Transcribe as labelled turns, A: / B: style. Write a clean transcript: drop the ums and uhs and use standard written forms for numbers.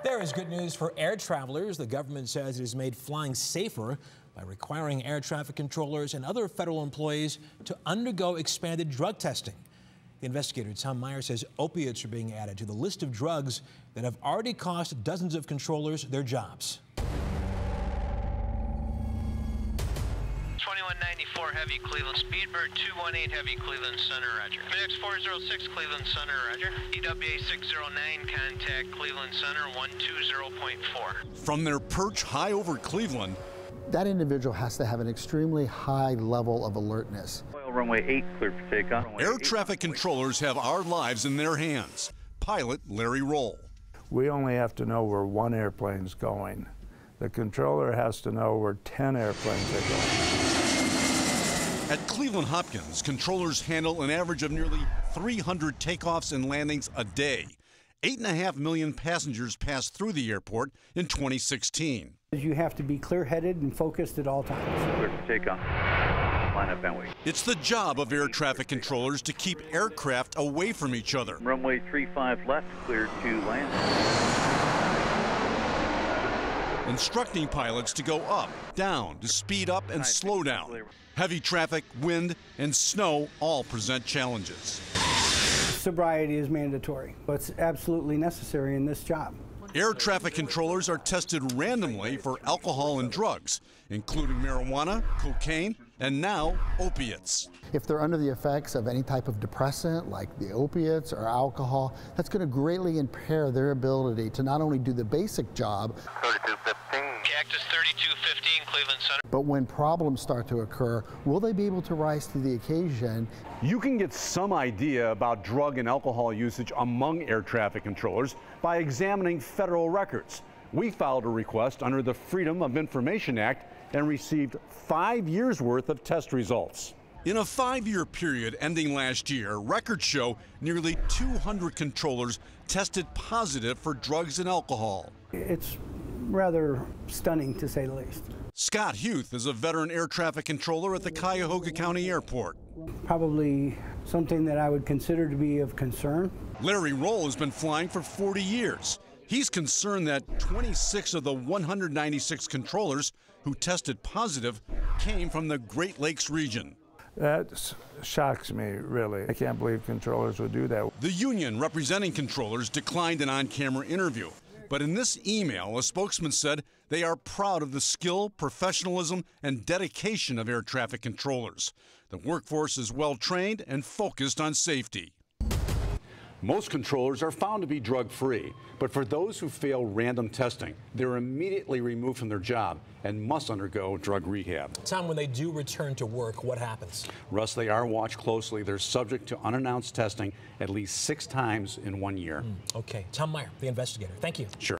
A: There is good news for air travelers. The government says it has made flying safer by requiring air traffic controllers and other federal employees to undergo expanded drug testing. The investigator, Tom Meyer, says opiates are being added to the list of drugs that have already cost dozens of controllers their jobs.
B: 2194 Heavy, Cleveland. Speedbird 218 Heavy, Cleveland Center, roger. Mix 406 Cleveland Center, roger. EWA 609, contact Cleveland Center 120.4.
C: From their perch high over Cleveland,
D: that individual has to have an extremely high level of alertness.
E: Runway 8 cleared for takeoff.
C: Air traffic controllers have our lives in their hands. Pilot Larry Roll.
F: We only have to know where one airplane's going. The controller has to know where 10 airplanes are going.
C: At Cleveland Hopkins, controllers handle an average of nearly 300 takeoffs and landings a day. 8.5 million passengers passed through the airport in 2016.
G: You have to be clear-headed and focused at all times.
E: Cleared for takeoff. Line up and wait.
C: It's the job of air traffic controllers to keep aircraft away from each other.
E: Runway 35 left, cleared to land.
C: Instructing pilots to go up, down, to speed up and slow down. Heavy traffic, wind, and snow all present challenges.
G: Sobriety is mandatory, but it's absolutely necessary in this job.
C: Air traffic controllers are tested randomly for alcohol and drugs, including marijuana, cocaine, and now opiates.
D: If they're under the effects of any type of depressant, like the opiates or alcohol, that's going to greatly impair their ability to not only do the basic job,
B: 3215. Cactus 3215, Cleveland Center.
D: but when problems start to occur, will they be able to rise to the occasion?
H: You can get some idea about drug and alcohol usage among air traffic controllers by examining federal records. We filed a request under the Freedom of Information Act and received 5 years' worth of test results.
C: In a 5-year period ending last year, records show nearly 200 controllers tested positive for drugs and alcohol.
G: It's rather stunning, to say the least.
C: Scott Huth is a veteran air traffic controller at the Cuyahoga County Airport.
G: Probably something that I would consider to be of concern.
C: Larry Roll has been flying for 40 years. He's concerned that 26 of the 196 controllers who tested positive came from the Great Lakes region.
F: That shocks me, really. I can't believe controllers would do that.
C: The union representing controllers declined an on-camera interview. But in this email, a spokesman said they are proud of the skill, professionalism, and dedication of air traffic controllers. The workforce is well trained and focused on safety.
H: Most controllers are found to be drug-free, but for those who fail random testing, they're immediately removed from their job and must undergo drug rehab.
A: Tom, when they do return to work, what happens?
H: Russ, they are watched closely. They're subject to unannounced testing at least 6 times in 1 year.
A: Okay. Tom Meyer, the investigator. Thank you.
H: Sure.